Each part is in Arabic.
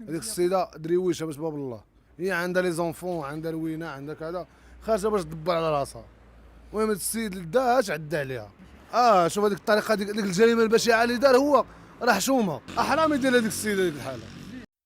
هذيك السيده دريويشه باش باب الله، هي عندها لي زونفون، عندها روينه، عندها كذا، خارجه باش تدبر على راسها. المهم هاد السيد اللي داها عدى عليها. شوف هذيك الطريقه، ديك الجريمه البشعه اللي دار هو، راه حشومه، احرام يدير هذيك السيده هذيك الحاله.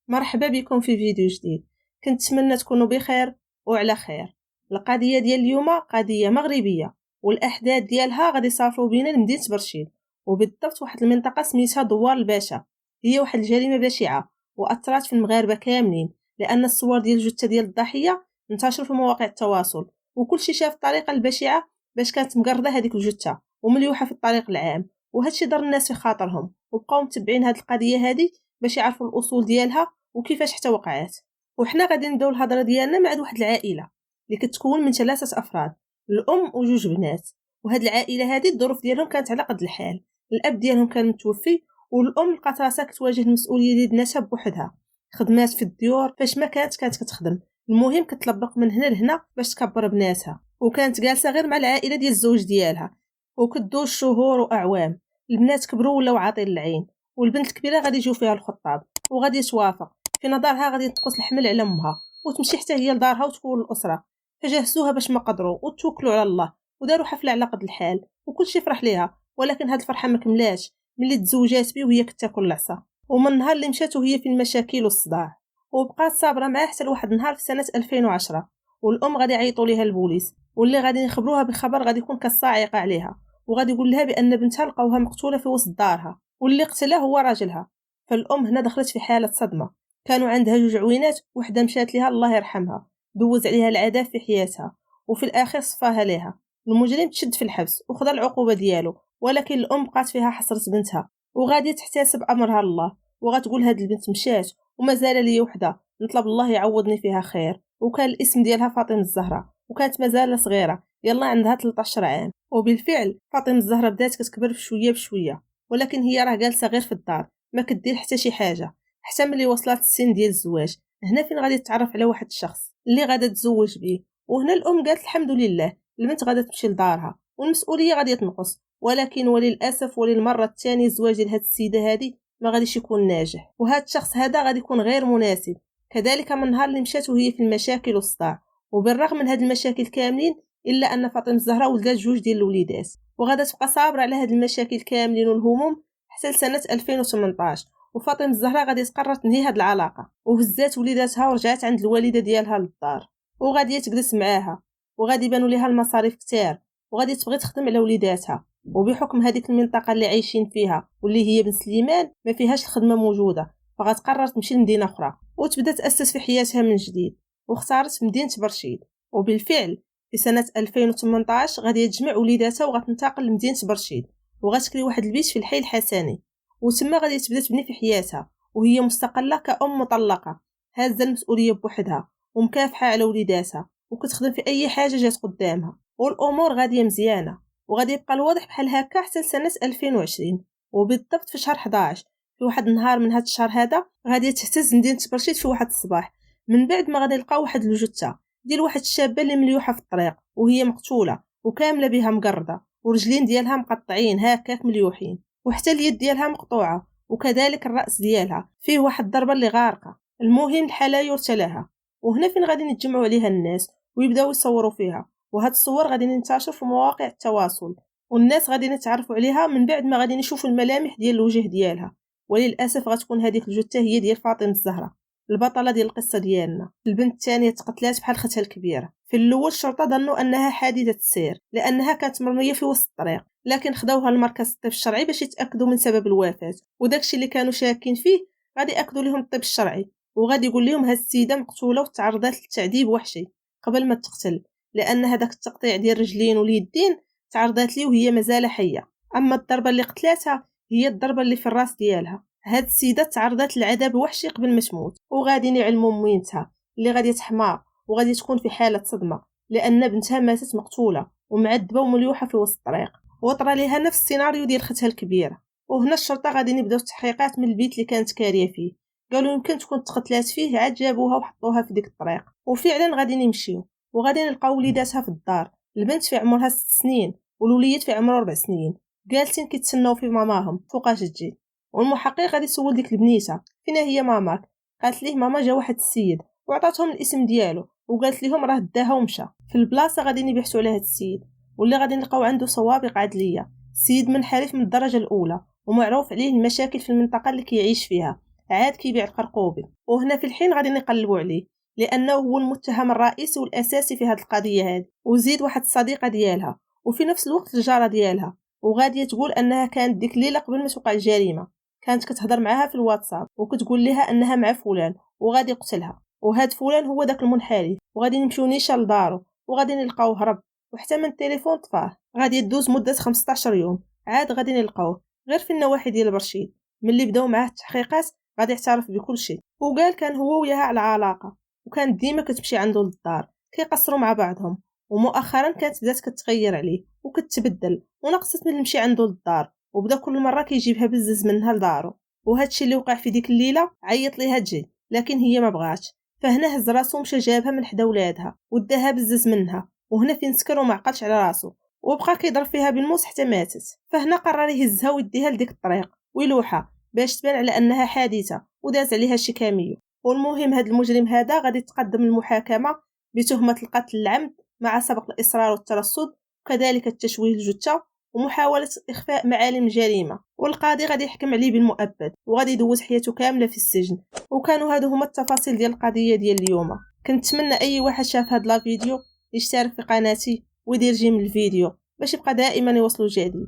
مرحبا بكم في فيديو جديد. كنت نتمنى تكونوا بخير وعلى خير. القضيه ديال اليوم قضيه مغربيه، والاحداث ديالها غادي يصافوا بين مدينه برشيد، وبالضبط واحد المنطقه سميتها دوار الباشا. هي واحد الجريمه بشعه واثرت في المغاربه كاملين، لان الصور ديال الجثه ديال الضحيه انتشروا في مواقع التواصل، وكل شي شاف الطريقه البشعه باش كانت مقرده هذيك الجثه ومليوحه في الطريق العام. وهادشي ضر الناس في خاطرهم، وبقاو متبعين هاد القضيه هذه باش يعرفوا الاصول ديالها وكيفاش حتى وقعات. وحنا غادي نبداو الهضره ديالنا مع واحد العائله اللي كتكون من 3 افراد، الام وجوج بنات. وهاد العائله هذه الظروف ديالهم كانت على قد الحال. الاب ديالهم كان متوفي، والام لقات راسها كتواجه المسؤوليه ديال بناتها بوحدها. خدمات في الديور فاش ما كانت كتخدم، المهم كتلبق من هنا لهنا باش تكبر بناتها. وكانت جالسه غير مع العائله ديال الزوج ديالها، وكدوز شهور واعوام. البنات كبروا ولاو عاطين العين، والبنت الكبيره غادي يجيو فيها الخطاب وغادي توافق. في نظرها غادي تنقص الحمل على امها وتمشي حتى هي لدارها وتكون الاسره. فجهزوها باش ما قدروا وتوكلوا على الله وداروا حفله على قد الحال، وكل شيء فرح ليها. ولكن هاد الفرحه ما كملاش ملي تزوجات بيه وهي كتاكل العصا. ومن النهار اللي مشات وهي في المشاكل والصداع، وبقات صابره معاه حتى لواحد النهار في سنه 2010. والام غادي يعيطوا ليها البوليس، واللي غادي يخبروها بخبر غادي يكون كالصاعقه عليها، وغادي يقول لها بان بنتها لقاوها مقتوله في وسط دارها، واللي قتلها هو راجلها. فالام هنا دخلت في حاله صدمه. كانوا عندها جوج عوينات، وحده مشات ليها الله يرحمها، دوز عليها العذاب في حياتها، وفي الاخير صفاها ليها. المجرم تشد في الحبس وخذ العقوبه ديالو، ولكن الام بقات فيها حسره بنتها، وغادي تحتسب امرها الله، وغتقول هاد البنت مشات ومازال لي وحده، نطلب الله يعوضني فيها خير. وكان الاسم ديالها فاطمه الزهراء، وكانت مازال صغيره، يلا عندها 13 عام. وبالفعل فاطمه الزهراء بدات كتكبر بشويه بشويه، ولكن هي راه جالسه غير في الدار ما كدير حتى شي حاجه، حتى ملي وصلت السن ديال الزواج. هنا فين غادي تتعرف على واحد الشخص اللي غادا تزوج به. وهنا الام قالت الحمد لله، البنت غادا تمشي لدارها والمسؤوليه غادي تنقص. ولكن وللاسف وللمره الثانيه الزواج ديال هاد السيده هذه ما غاديش يكون ناجح، وهاد الشخص هذا غادي يكون غير مناسب. كذلك من نهار اللي مشات وهي في المشاكل والصداع، وبالرغم من هاد المشاكل كاملين الا ان فاطمه الزهراء ولدات جوج ديال الوليدات، وغادا تبقى صابره على هاد المشاكل كاملين والهموم حتى لسنه 2018. وفاطمه الزهراء غادي تقرر تنهي هاد العلاقه، وهزات وليداتها ورجعت عند الوالده ديالها للدار، وغادي تجلس معاها، وغادي يبانوا ليها المصاريف كتير، وغادي تبغي تخدم على وليداتها. وبحكم هذيك المنطقه اللي عايشين فيها واللي هي بن سليمان ما فيهاش الخدمه موجوده، فغتقرر تمشي لمدينه اخرى وتبدا تاسس في حياتها من جديد، واختارت مدينه برشيد. وبالفعل في سنه 2018 غادي تجمع وليداتها وغتنتقل لمدينه برشيد، وغتكري واحد البيت في الحي الحسني، وتما غادي تبدا تبني في حياتها وهي مستقله كأم مطلقه، هازه المسؤوليه بوحدها ومكافحه على وليداتها، وكتخدم في اي حاجه جات قدامها، والامور غاديه مزيانه. وغادي يبقى الوضع بحال هكا حتى لسنه 2020. وبالضبط في شهر 11 في واحد النهار من هذا الشهر هذا غادي تهتز مدينه برشيد في واحد الصباح، من بعد ما غادي يلقاو واحد الجثه ديال واحد الشابه اللي مليوحه في الطريق وهي مقتوله وكامله بها مقرده، ورجلين ديالها مقطعين هكاك مليوحين، وحتى اليد ديالها مقطوعه، وكذلك الراس ديالها فيه واحد الضربه اللي غارقه. المهم الحاله يرثى لها. وهنا فين غادي نتجمعوا عليها الناس ويبداو يصوروا فيها، وهاد الصور غادي ننتشر في مواقع التواصل، والناس غادي نتعرفوا عليها من بعد ما غادي نشوفوا الملامح ديال الوجه ديالها. وللاسف غتكون هذيك الجثه هي ديال فاطمه الزهراء، البطله ديال القصه ديالنا. البنت الثانيه تقتلات بحال اختها الكبيره. في الاول الشرطه ظنوا انها حادثه سير لانها كانت مرميه في وسط الطريق، لكن خداوها لمركز الطب الشرعي باش يتاكدوا من سبب الوفاه، وداكشي اللي كانوا شاكين فيه غادي اكدوا لهم الطب الشرعي، وغادي يقول لهم هاد السيده مقتوله وتعرضت للتعذيب وحشي قبل ما تقتل، لان هذاك التقطيع ديال الرجلين واليدين تعرضات ليه وهي مازال حيه. اما الضربه اللي قتلاتها هي الضربه اللي في الراس ديالها. هاد السيده تعرضت للعذاب وحشي قبل ما تموت، وغادي يعلموا مينتها اللي غادي تحماق وغادي تكون في حاله صدمه، لان بنتها ماتت مقتوله ومعذبه ومليوحه في وسط الطريق، وطرى ليها نفس السيناريو ديال اختها الكبيره. وهنا الشرطه غادي يبداو التحقيقات من البيت اللي كانت كاريه فيه، قالوا يمكن تكون تقتلات فيه، عاد جابوها وحطوها في ديك الطريق. وفعلا غادي نمشيو وغادي نلقاو وليداتها في الدار، البنت في عمرها 6 سنين والوليد في عمره 4 سنين، جالسين كيتسناو في ماماهم فوقاش تجي. والمحقق غادي يسول ديك البنيته فين هي ماماك، قالت ليه ماما جا واحد السيد وعطاتهم الاسم ديالو وقالت لهم راه داها ومشى. في البلاصه غادي يبحثوا على هاد السيد واللي غادي نلقاو عنده سوابق عدليه. سيد منحرف من الدرجه الاولى ومعروف عليه المشاكل في المنطقه اللي كيعيش فيها، عاد كيبيع القرقوبي. وهنا في الحين غادي نقلبوا عليه لانه هو المتهم الرئيسي والاساسي في هذه القضيه هذه. وزيد واحد الصديقه ديالها وفي نفس الوقت الجاره ديالها، وغاديه تقول انها كانت ديك الليله قبل ما توقع الجريمه كانت كتهضر معاها في الواتساب وكتقول لها انها مع فلان وغادي يقتلها، وهاد فلان هو داك المنحرف. وغادي نمشيو نيشان لدارو وغادي نلقاوه هرب وحتى من التليفون طفاه. غادي يدوز مده 15 يوم عاد غادي نلقاوه غير في النواحي ديال برشيد. ملي بداو معاه التحقيقات غادي يعترف بكل شيء، وقال كان هو وياها على علاقه وكانت ديما كتمشي عنده للدار كيقصروا مع بعضهم. ومؤخرا كانت بدات كتغير عليه وكتبدل ونقصت من المشي عنده للدار وبدا كل مره كيجيبها بزز منها لدارو. وهادشي اللي وقع في ديك الليله عيط ليها تجي لكن هي ما بغاتش، فهنا هز راسو مشى جابها من حدا ولادها وداها بزز منها. وهنا فين سكر وما عقلش على راسو وبقى كيضرب فيها بالموس حتى ماتت. فهنا قرر يهزها ويديها لديك الطريق ويلوحها باش تبان على انها حادثه وداز عليها شي كاميو. والمهم هاد المجرم هذا غادي يتقدم المحاكمه بتهمه القتل العمد مع سبق الاصرار والترصد وكذلك التشويه الجثه ومحاوله اخفاء معالم الجريمه. والقاضي غادي يحكم عليه بالمؤبد وغادي يدوز حياته كامله في السجن. وكانوا هادو هما التفاصيل ديال القضيه ديال اليوم. كنتمنى اي واحد شاف هاد لا فيديو يشترك في قناتي ويدير جيم الفيديو باش يبقى دائما يوصلوا جديد.